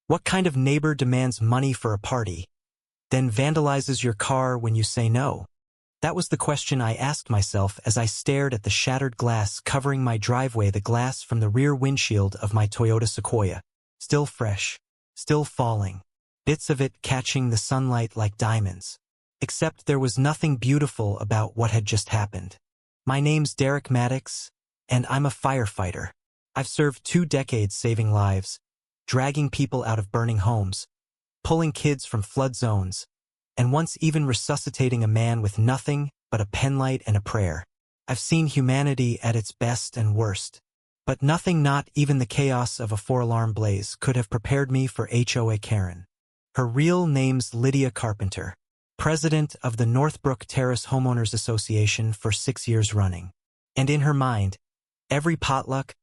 What kind of neighbor demands money for a party, then vandalizes your car when you say no? That was the question I asked myself as I stared at the shattered glass covering my driveway, the glass from the rear windshield of my Toyota Sequoia. Still fresh, still falling, bits of it catching the sunlight like diamonds. Except there was nothing beautiful about what had just happened. My name's Derek Maddox, and I'm a firefighter. I've served 2 decades saving lives, dragging people out of burning homes, pulling kids from flood zones, and once even resuscitating a man with nothing but a penlight and a prayer. I've seen humanity at its best and worst, but nothing, not even the chaos of a 4-alarm blaze, could have prepared me for HOA Karen. Her real name's Lydia Carpenter, president of the Northbrook Terrace Homeowners Association for 6 years running. And in her mind, every potluck,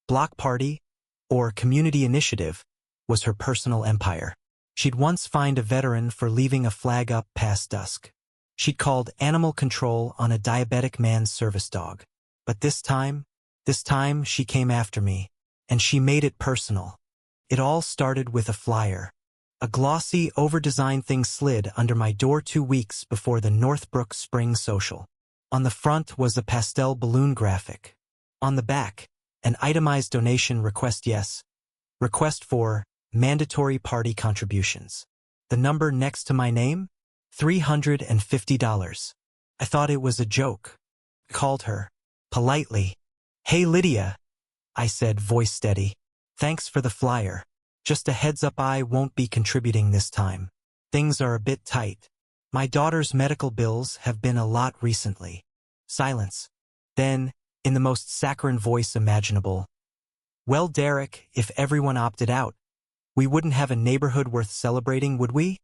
block party, or community initiative was her personal empire. She'd once fined a veteran for leaving a flag up past dusk. She'd called animal control on a diabetic man's service dog. But this time she came after me, and she made it personal. It all started with a flyer. A glossy, over-designed thing slid under my door 2 weeks before the Northbrook Spring Social. On the front was a pastel balloon graphic. On the back, an itemized donation request. Yes. Request for mandatory party contributions. The number next to my name? $350. I thought it was a joke. I called her. Politely. "Hey Lydia," I said, voice steady. "Thanks for the flyer. Just a heads up, I won't be contributing this time. Things are a bit tight. My daughter's medical bills have been a lot recently." Silence. Then, in the most saccharine voice imaginable, "Well, Derek, if everyone opted out, we wouldn't have a neighborhood worth celebrating, would we?"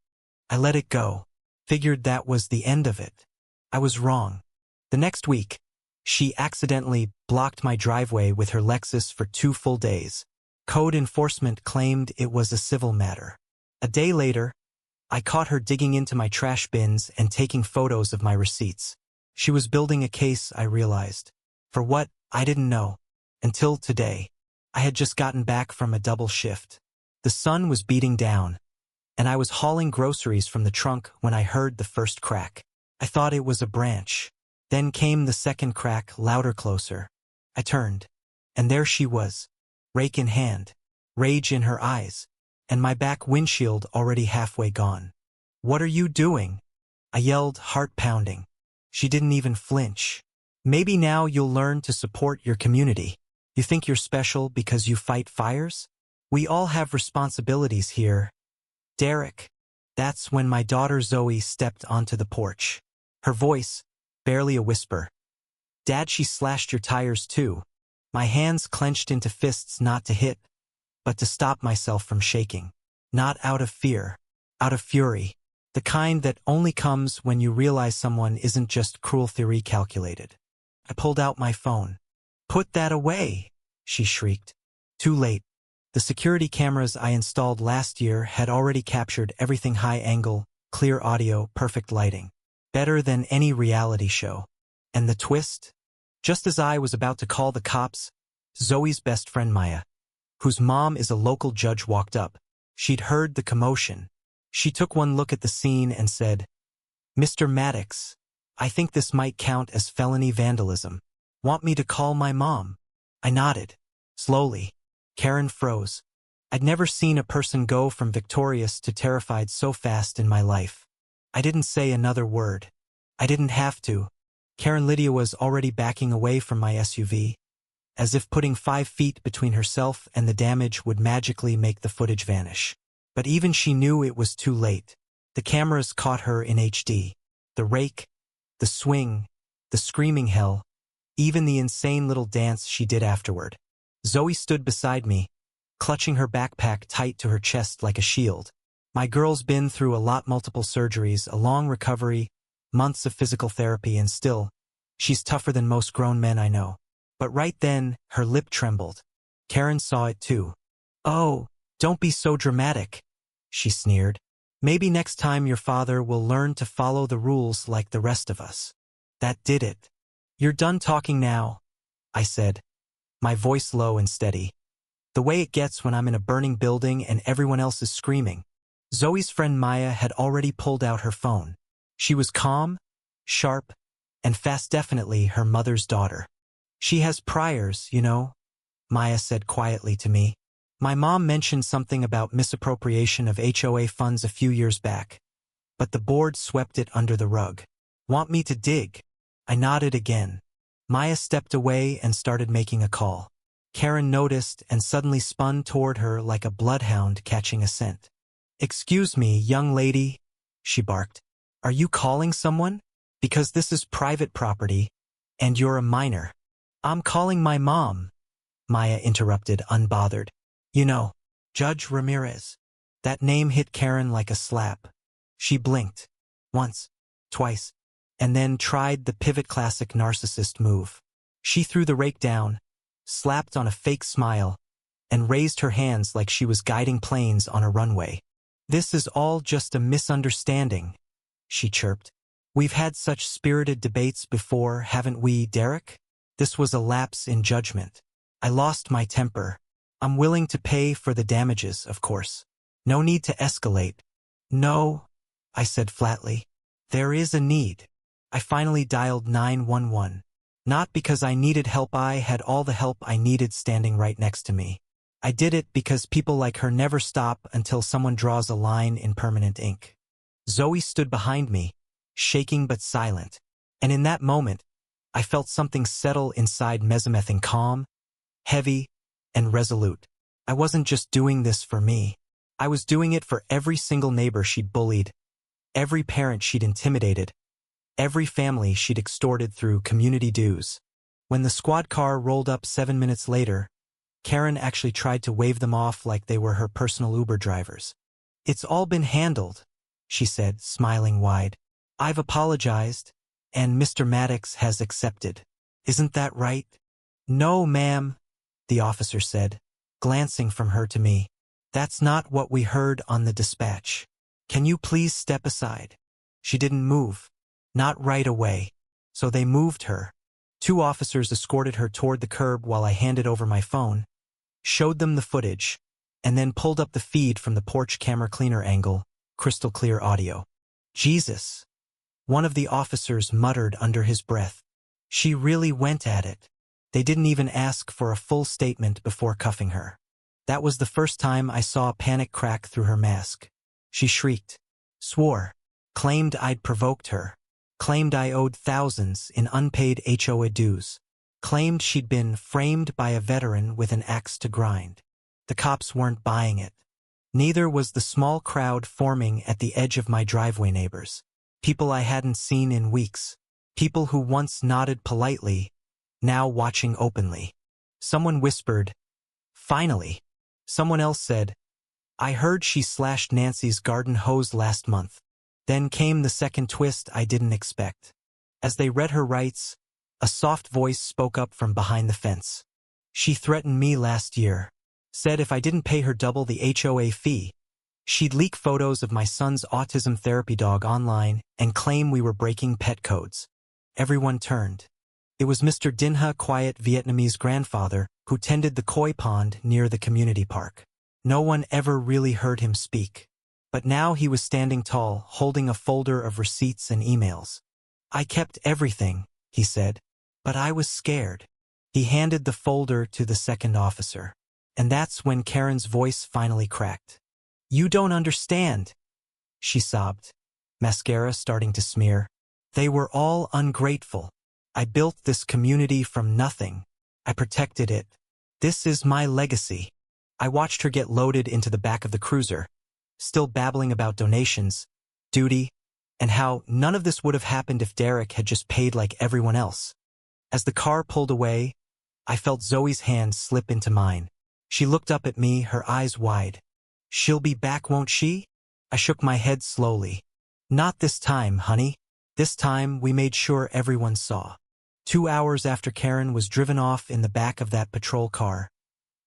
I let it go. Figured that was the end of it. I was wrong. The next week, she accidentally blocked my driveway with her Lexus for 2 full days. Code enforcement claimed it was a civil matter. A day later, I caught her digging into my trash bins and taking photos of my receipts. She was building a case, I realized. For what? I didn't know. Until today. I had just gotten back from a double shift. The sun was beating down, and I was hauling groceries from the trunk when I heard the first crack. I thought it was a branch. Then came the second crack, louder, closer. I turned, and there she was, rake in hand, rage in her eyes, and my back windshield already halfway gone. "What are you doing?" I yelled, heart pounding. She didn't even flinch. "Maybe now you'll learn to support your community. You think you're special because you fight fires? We all have responsibilities here, Derek." That's when my daughter Zoe stepped onto the porch. Her voice, barely a whisper. "Dad, she slashed your tires too." My hands clenched into fists, not to hit, but to stop myself from shaking. Not out of fear, out of fury. The kind that only comes when you realize someone isn't just cruelty recalculated. I pulled out my phone. "Put that away," she shrieked. Too late. The security cameras I installed last year had already captured everything: high angle, clear audio, perfect lighting. Better than any reality show. And the twist? Just as I was about to call the cops, Zoe's best friend Maya, whose mom is a local judge, walked up. She'd heard the commotion. She took one look at the scene and said, "Mr. Maddox, I think this might count as felony vandalism. Want me to call my mom?" I nodded. Slowly. Karen froze. I'd never seen a person go from victorious to terrified so fast in my life. I didn't say another word. I didn't have to. Karen Lydia was already backing away from my SUV, as if putting 5 feet between herself and the damage would magically make the footage vanish. But even she knew it was too late. The cameras caught her in HD. The rake, the swing, the screaming hell, even the insane little dance she did afterward. Zoe stood beside me, clutching her backpack tight to her chest like a shield. My girl's been through a lot: multiple surgeries, a long recovery, months of physical therapy, and still, she's tougher than most grown men I know. But right then, her lip trembled. Karen saw it too. "Oh, don't be so dramatic," she sneered. "Maybe next time your father will learn to follow the rules like the rest of us." That did it. "You're done talking now," I said, my voice low and steady. The way it gets when I'm in a burning building and everyone else is screaming. Zoe's friend Maya had already pulled out her phone. She was calm, sharp, and fast, definitely her mother's daughter. She has priors, you know, Maya said quietly to me. My mom mentioned something about misappropriation of HOA funds a few years back, but the board swept it under the rug. Want me to dig? I nodded again. Maya stepped away and started making a call. Karen noticed and suddenly spun toward her like a bloodhound catching a scent. Excuse me, young lady, she barked. Are you calling someone? Because this is private property, and you're a minor. I'm calling my mom, Maya interrupted, unbothered. You know, Judge Ramirez. That name hit Karen like a slap. She blinked. Once, twice, and then tried the pivot classic narcissist move. She threw the rake down, slapped on a fake smile, and raised her hands like she was guiding planes on a runway. This is all just a misunderstanding, she chirped. We've had such spirited debates before, haven't we, Derek? This was a lapse in judgment. I lost my temper. I'm willing to pay for the damages, of course. No need to escalate. No, I said flatly. There is a need. I finally dialed 911. Not because I needed help, I had all the help I needed standing right next to me. I did it because people like her never stop until someone draws a line in permanent ink. Zoe stood behind me, shaking but silent. And in that moment, I felt something settle inside Mesomething, calm, heavy, and resolute. I wasn't just doing this for me. I was doing it for every single neighbor she'd bullied, every parent she'd intimidated, every family she'd extorted through community dues. When the squad car rolled up 7 minutes later, Karen actually tried to wave them off like they were her personal Uber drivers. It's all been handled, she said, smiling wide. I've apologized, and Mr. Maddox has accepted. Isn't that right? No, ma'am, the officer said, glancing from her to me. That's not what we heard on the dispatch. Can you please step aside? She didn't move. Not right away. So they moved her. 2 officers escorted her toward the curb while I handed over my phone, showed them the footage, and then pulled up the feed from the porch camera cleaner angle, crystal clear audio. Jesus, one of the officers muttered under his breath. She really went at it. They didn't even ask for a full statement before cuffing her. That was the first time I saw a panic crack through her mask. She shrieked, swore, claimed I'd provoked her, claimed I owed thousands in unpaid HOA dues, claimed she'd been framed by a veteran with an axe to grind. The cops weren't buying it. Neither was the small crowd forming at the edge of my driveway. Neighbors, people I hadn't seen in weeks, people who once nodded politely, now watching openly. Someone whispered, finally. Someone else said, I heard she slashed Nancy's garden hose last month. Then came the second twist I didn't expect. As they read her rights, a soft voice spoke up from behind the fence. She threatened me last year, said if I didn't pay her double the HOA fee, she'd leak photos of my son's autism therapy dog online and claim we were breaking pet codes. Everyone turned. It was Mr. Dinha, quiet Vietnamese grandfather, who tended the koi pond near the community park. No one ever really heard him speak. But now he was standing tall, holding a folder of receipts and emails. I kept everything, he said, but I was scared. He handed the folder to the second officer. And that's when Karen's voice finally cracked. You don't understand, she sobbed, mascara starting to smear. They were all ungrateful. I built this community from nothing. I protected it. This is my legacy. I watched her get loaded into the back of the cruiser, still babbling about donations, duty, and how none of this would have happened if Derek had just paid like everyone else. As the car pulled away, I felt Zoe's hand slip into mine. She looked up at me, her eyes wide. She'll be back, won't she? I shook my head slowly. Not this time, honey. This time we made sure everyone saw. 2 hours after Karen was driven off in the back of that patrol car,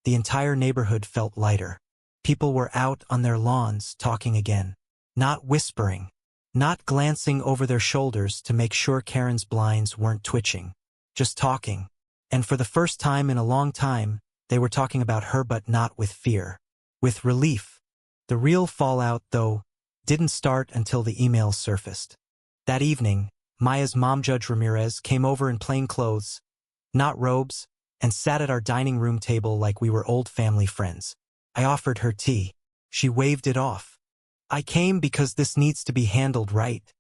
the entire neighborhood felt lighter. People were out on their lawns talking again. Not whispering. Not glancing over their shoulders to make sure Karen's blinds weren't twitching. Just talking. And for the first time in a long time, They were talking about her but not with fear. With relief. The real fallout, though, didn't start until the emails surfaced. That evening, Maya's mom, Judge Ramirez, came over in plain clothes, not robes, and sat at our dining room table like we were old family friends. I offered her tea. She waved it off. "I came because this needs to be handled right,"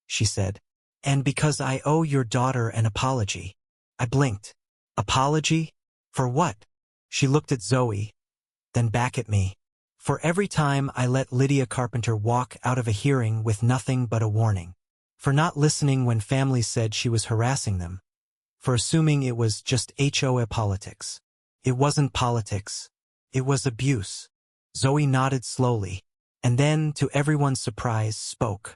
she said. "And because I owe your daughter an apology." I blinked. Apology? For what? She looked at Zoe, then back at me. For every time I let Lydia Carpenter walk out of a hearing with nothing but a warning. For not listening when family said she was harassing them. For assuming it was just HOA politics. It wasn't politics. It was abuse. Zoe nodded slowly, and then, to everyone's surprise, spoke.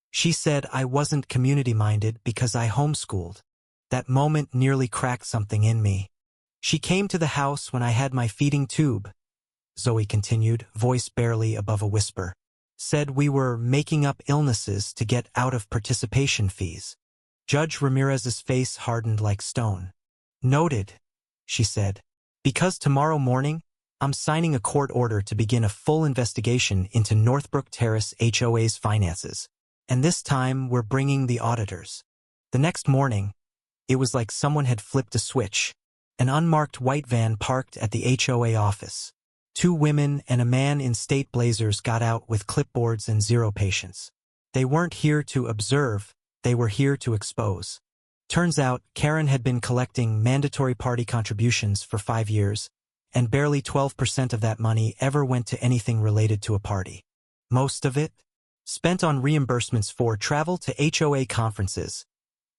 She said I wasn't community-minded because I homeschooled. That moment nearly cracked something in me. She came to the house when I had my feeding tube, Zoe continued, voice barely above a whisper. Said we were making up illnesses to get out of participation fees. Judge Ramirez's face hardened like stone. Noted, she said. Because tomorrow morning, I'm signing a court order to begin a full investigation into Northbrook Terrace HOA's finances. And this time, we're bringing the auditors. The next morning, it was like someone had flipped a switch. An unmarked white van parked at the HOA office. 2 women and a man in state blazers got out with clipboards and zero patience. They weren't here to observe, they were here to expose. Turns out, Karen had been collecting mandatory party contributions for 5 years, and barely 12% of that money ever went to anything related to a party. Most of it? Spent on reimbursements for travel to HOA conferences,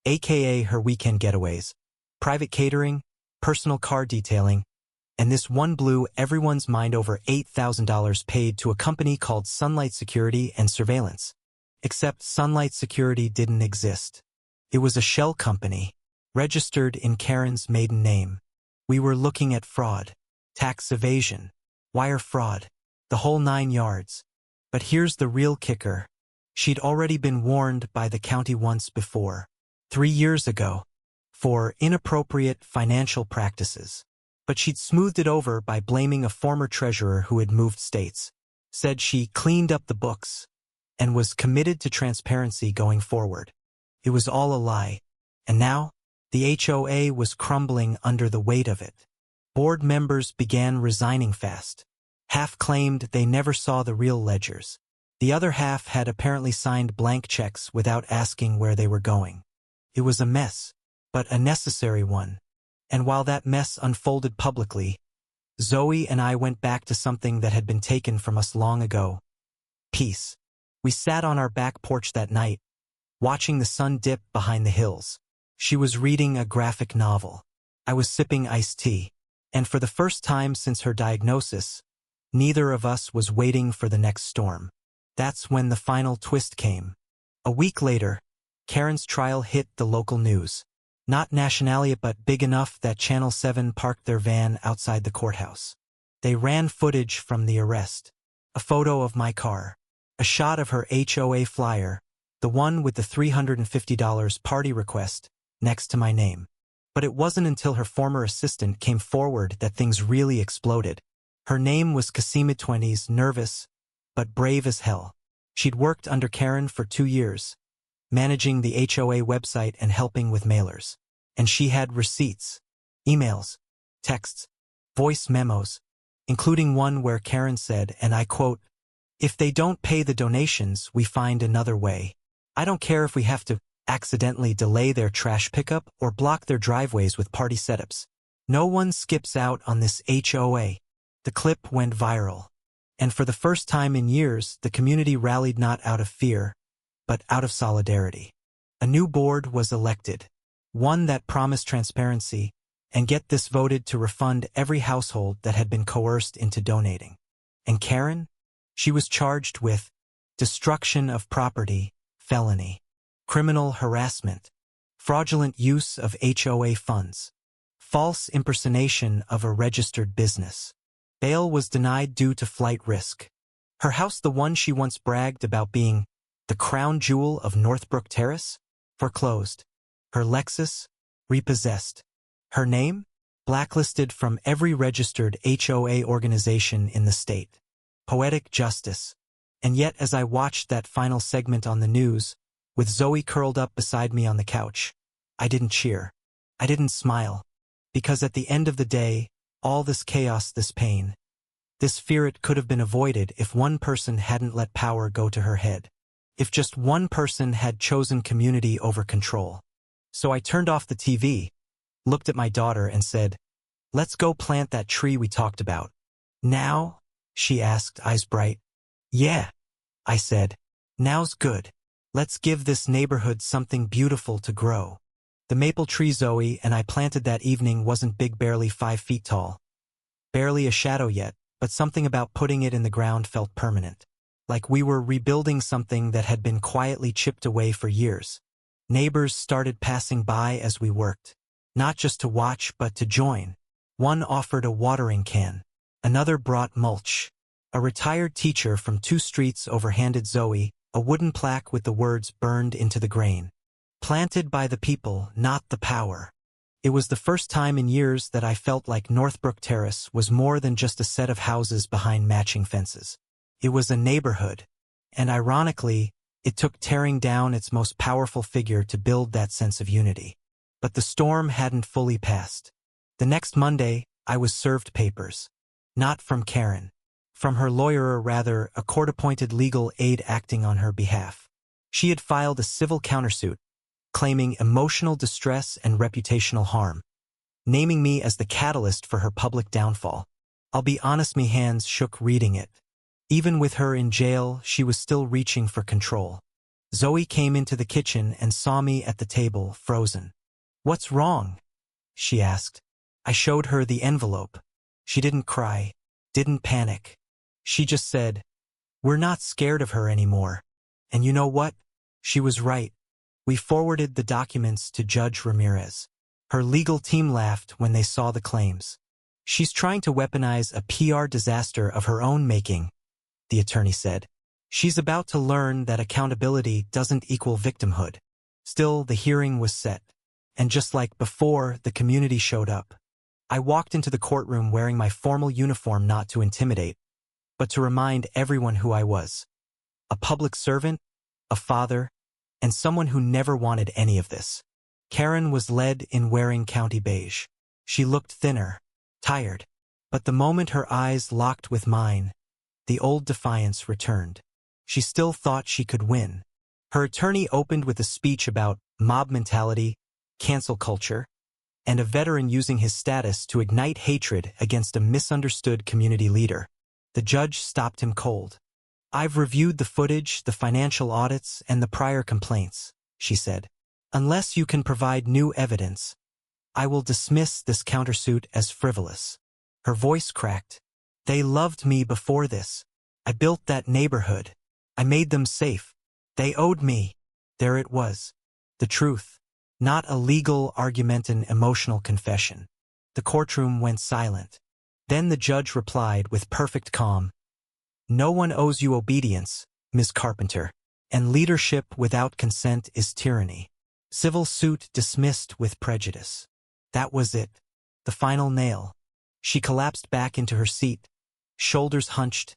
aka her weekend getaways, private catering, personal car detailing, and this one blew everyone's mind over $8,000 paid to a company called Sunlight Security and Surveillance. Except Sunlight Security didn't exist. It was a shell company, registered in Karen's maiden name. We were looking at fraud, tax evasion, wire fraud, the whole 9 yards. But here's the real kicker. She'd already been warned by the county once before, 3 years ago, for inappropriate financial practices. But she'd smoothed it over by blaming a former treasurer who had moved states, said she cleaned up the books, and was committed to transparency going forward. It was all a lie, and now, the HOA was crumbling under the weight of it. Board members began resigning fast. Half claimed they never saw the real ledgers. The other half had apparently signed blank checks without asking where they were going. It was a mess, but a necessary one. And while that mess unfolded publicly, Zoe and I went back to something that had been taken from us long ago. Peace. We sat on our back porch that night, watching the sun dip behind the hills. She was reading a graphic novel. I was sipping iced tea. And for the first time since her diagnosis, neither of us was waiting for the next storm. That's when the final twist came. A week later, Karen's trial hit the local news. Not nationally, but big enough that Channel 7 parked their van outside the courthouse. They ran footage from the arrest. A photo of my car. A shot of her HOA flyer, the one with the $350 party request, next to my name. But it wasn't until her former assistant came forward that things really exploded. Her name was Casima 20s, nervous, but brave as hell. She'd worked under Karen for 2 years, managing the HOA website and helping with mailers. And she had receipts, emails, texts, voice memos, including one where Karen said, and I quote, "If they don't pay the donations, we find another way. I don't care if we have to accidentally delay their trash pickup or block their driveways with party setups. No one skips out on this HOA." The clip went viral. And for the first time in years, the community rallied not out of fear, but out of solidarity. A new board was elected, one that promised transparency, and get this, voted to refund every household that had been coerced into donating. And Karen? She was charged with destruction of property, felony, criminal harassment, fraudulent use of HOA funds, false impersonation of a registered business. Bail was denied due to flight risk. Her house, the one she once bragged about being the crown jewel of Northbrook Terrace, foreclosed. Her Lexus, repossessed. Her name, blacklisted from every registered HOA organization in the state. Poetic justice. And yet as I watched that final segment on the news, with Zoe curled up beside me on the couch, I didn't cheer. I didn't smile. Because at the end of the day, all this chaos, this pain, this fear, it could have been avoided if one person hadn't let power go to her head. If just one person had chosen community over control. So I turned off the TV, looked at my daughter and said, "Let's go plant that tree we talked about." "Now?" she asked, eyes bright. "Yeah," I said. "Now's good. Let's give this neighborhood something beautiful to grow." The maple tree Zoe and I planted that evening wasn't big, barely 5 feet tall. Barely a shadow yet, but something about putting it in the ground felt permanent. Like we were rebuilding something that had been quietly chipped away for years. Neighbors started passing by as we worked. Not just to watch, but to join. One offered a watering can. Another brought mulch. A retired teacher from 2 streets over handed Zoe a wooden plaque with the words burned into the grain. Planted by the people, not the power. It was the first time in years that I felt like Northbrook Terrace was more than just a set of houses behind matching fences. It was a neighborhood. And ironically, it took tearing down its most powerful figure to build that sense of unity. But the storm hadn't fully passed. The next Monday, I was served papers. Not from Karen. From her lawyer, or rather, a court-appointed legal aid acting on her behalf. She had filed a civil countersuit, claiming emotional distress and reputational harm, naming me as the catalyst for her public downfall. I'll be honest, me hands shook reading it. Even with her in jail, she was still reaching for control. Zoe came into the kitchen and saw me at the table, frozen. "What's wrong?" she asked. I showed her the envelope. She didn't cry, didn't panic. She just said, "We're not scared of her anymore." And you know what? She was right. We forwarded the documents to Judge Ramirez. Her legal team laughed when they saw the claims. "She's trying to weaponize a PR disaster of her own making," the attorney said. "She's about to learn that accountability doesn't equal victimhood." Still, the hearing was set. And just like before, the community showed up. I walked into the courtroom wearing my formal uniform, not to intimidate, but to remind everyone who I was. A public servant, a father, and someone who never wanted any of this. Karen was led in wearing county beige. She looked thinner, tired. But the moment her eyes locked with mine, the old defiance returned. She still thought she could win. Her attorney opened with a speech about mob mentality, cancel culture, and a veteran using his status to ignite hatred against a misunderstood community leader. The judge stopped him cold. "I've reviewed the footage, the financial audits, and the prior complaints," she said. "Unless you can provide new evidence, I will dismiss this countersuit as frivolous." Her voice cracked. "They loved me before this. I built that neighborhood. I made them safe. They owed me." There it was. The truth. Not a legal argument, an emotional confession. The courtroom went silent. Then the judge replied with perfect calm. "No one owes you obedience, Ms. Carpenter, and leadership without consent is tyranny. Civil suit dismissed with prejudice." That was it. The final nail. She collapsed back into her seat, shoulders hunched,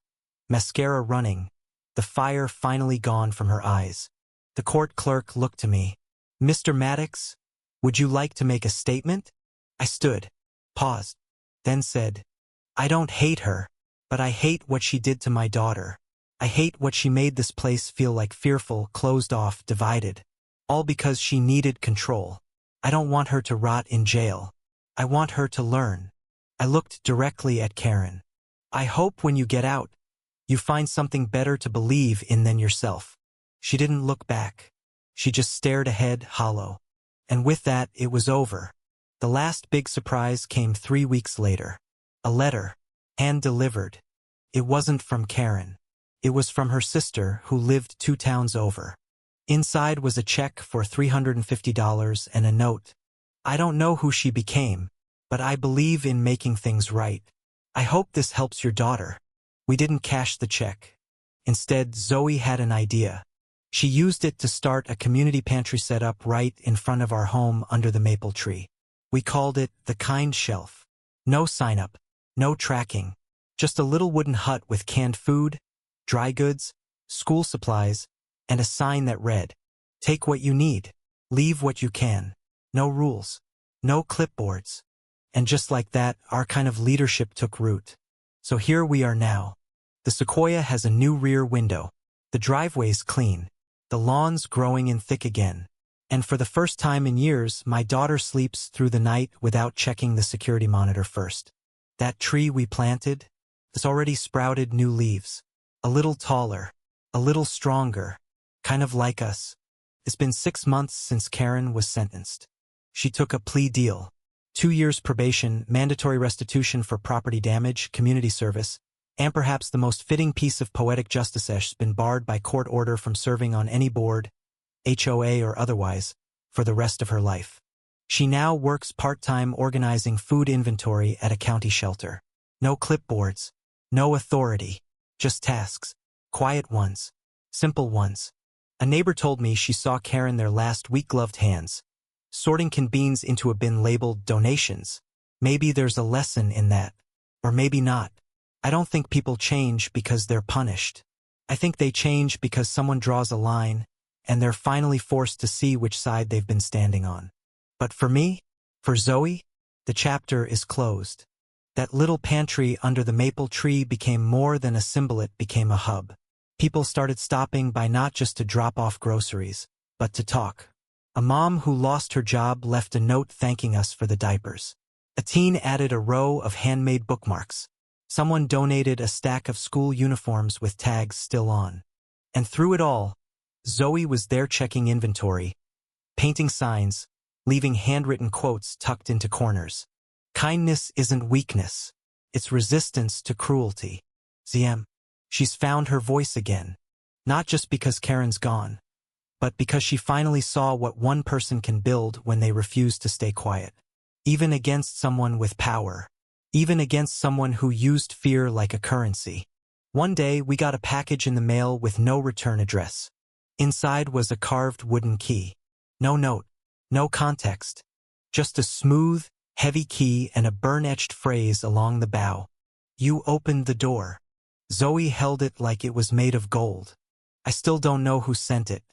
mascara running, the fire finally gone from her eyes. The court clerk looked to me. "Mr. Maddox, would you like to make a statement?" I stood, paused, then said, "I don't hate her, but I hate what she did to my daughter. I hate what she made this place feel like, fearful, closed off, divided. All because she needed control. I don't want her to rot in jail. I want her to learn." I looked directly at Karen. "I hope when you get out, you find something better to believe in than yourself." She didn't look back. She just stared ahead, hollow. And with that, it was over. The last big surprise came 3 weeks later. A letter, hand-delivered. It wasn't from Karen. It was from her sister, who lived 2 towns over. Inside was a check for $350 and a note. "I don't know who she became, but I believe in making things right. I hope this helps your daughter." We didn't cash the check. Instead, Zoe had an idea. She used it to start a community pantry set up right in front of our home under the maple tree. We called it the kind shelf. No sign-up, no tracking, just a little wooden hut with canned food, dry goods, school supplies, and a sign that read, "Take what you need, leave what you can." No rules, no clipboards. And just like that, our kind of leadership took root. So here we are now. The Sequoia has a new rear window. The driveway's clean. The lawn's growing in thick again. And for the first time in years, my daughter sleeps through the night without checking the security monitor first. That tree we planted, it's already sprouted new leaves. A little taller, a little stronger, kind of like us. It's been 6 months since Karen was sentenced. She took a plea deal. 2 years probation, mandatory restitution for property damage, community service, and perhaps the most fitting piece of poetic justice has been barred by court order from serving on any board, HOA or otherwise, for the rest of her life. She now works part-time organizing food inventory at a county shelter. No clipboards, no authority, just tasks, quiet ones, simple ones. A neighbor told me she saw Karen their last week gloved hands, sorting canned beans into a bin labeled donations. Maybe there's a lesson in that. Or maybe not. I don't think people change because they're punished. I think they change because someone draws a line, and they're finally forced to see which side they've been standing on. But for me, for Zoe, the chapter is closed. That little pantry under the maple tree became more than a symbol, it became a hub. People started stopping by not just to drop off groceries, but to talk. A mom who lost her job left a note thanking us for the diapers. A teen added a row of handmade bookmarks. Someone donated a stack of school uniforms with tags still on. And through it all, Zoe was there checking inventory, painting signs, leaving handwritten quotes tucked into corners. Kindness isn't weakness. It's resistance to cruelty. ZM. She's found her voice again. Not just because Karen's gone, but because she finally saw what one person can build when they refuse to stay quiet. Even against someone with power. Even against someone who used fear like a currency. One day we got a package in the mail with no return address. Inside was a carved wooden key. No note, no context. Just a smooth, heavy key and a burn-etched phrase along the bow. "You opened the door." Zoe held it like it was made of gold. I still don't know who sent it,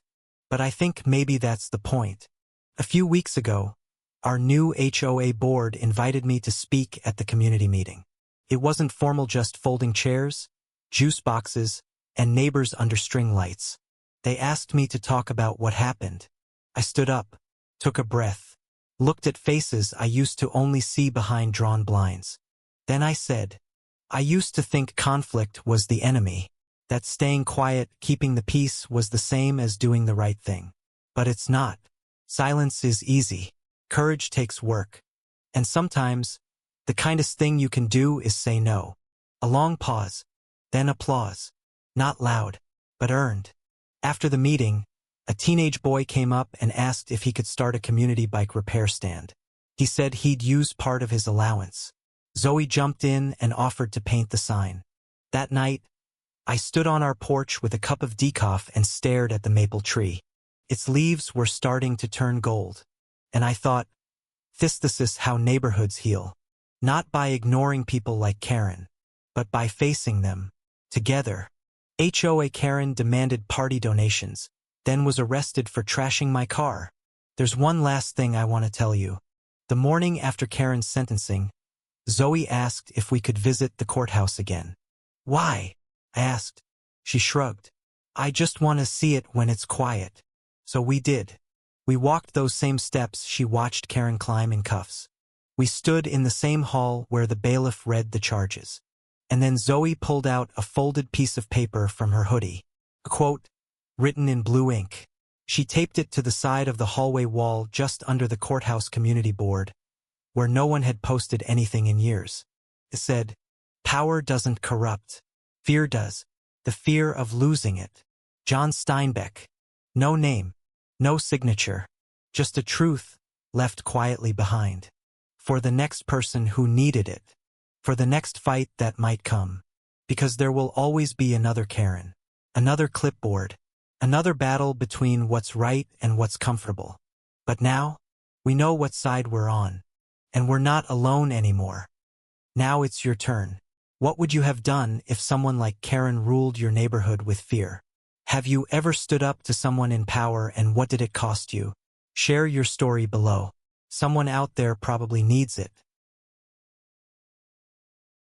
but I think maybe that's the point. A few weeks ago, our new HOA board invited me to speak at the community meeting. It wasn't formal, just folding chairs, juice boxes, and neighbors under string lights. They asked me to talk about what happened. I stood up, took a breath, looked at faces I used to only see behind drawn blinds. Then I said, I used to think conflict was the enemy, that staying quiet, keeping the peace was the same as doing the right thing. But it's not. Silence is easy. Courage takes work. And sometimes, the kindest thing you can do is say no. A long pause, then applause. Not loud, but earned. After the meeting, a teenage boy came up and asked if he could start a community bike repair stand. He said he'd use part of his allowance. Zoe jumped in and offered to paint the sign. That night, I stood on our porch with a cup of decaf and stared at the maple tree. Its leaves were starting to turn gold. And I thought, this is how neighborhoods heal. Not by ignoring people like Karen, but by facing them, together. HOA Karen demanded party donations, then was arrested for trashing my car. There's one last thing I want to tell you. The morning after Karen's sentencing, Zoe asked if we could visit the courthouse again. Why? I asked. She shrugged. I just want to see it when it's quiet. So we did. We walked those same steps she watched Karen climb in cuffs. We stood in the same hall where the bailiff read the charges. And then Zoe pulled out a folded piece of paper from her hoodie. A quote, written in blue ink. She taped it to the side of the hallway wall just under the courthouse community board, where no one had posted anything in years. It said, "Power doesn't corrupt. Fear does. The fear of losing it. John Steinbeck." No name, no signature, just a truth left quietly behind. For the next person who needed it. For the next fight that might come. Because there will always be another Karen. Another clipboard. Another battle between what's right and what's comfortable. But now, we know what side we're on. And we're not alone anymore. Now it's your turn. What would you have done if someone like Karen ruled your neighborhood with fear? Have you ever stood up to someone in power, and what did it cost you? Share your story below. Someone out there probably needs it.